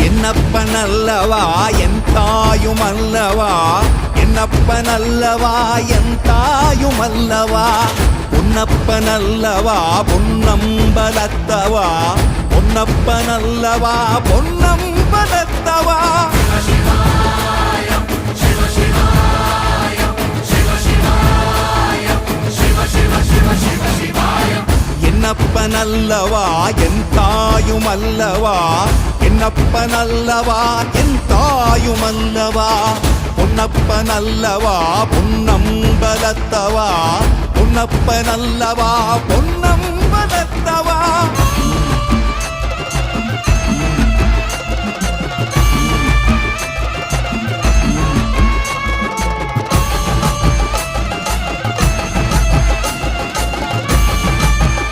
என்னப்பனல்லவா என் தாயுமல்லவா, என்னப்பனல்லவா என் தாயுமல்லவா, பொன்னப்பனல்லவா பொன்னம்பலத்தவா, பொன்னப்பனல்லவா பொன்னம்பலத்தவா. என்னப்பனல்லவா என் தாயுமல்லவா, என்னப்பனல்லவா என் தாயுமல்லவா, பொன்னப்பனல்லவா பொன்னம்பலத்தவா, பொன்னப்பனல்லவா பொன்னம்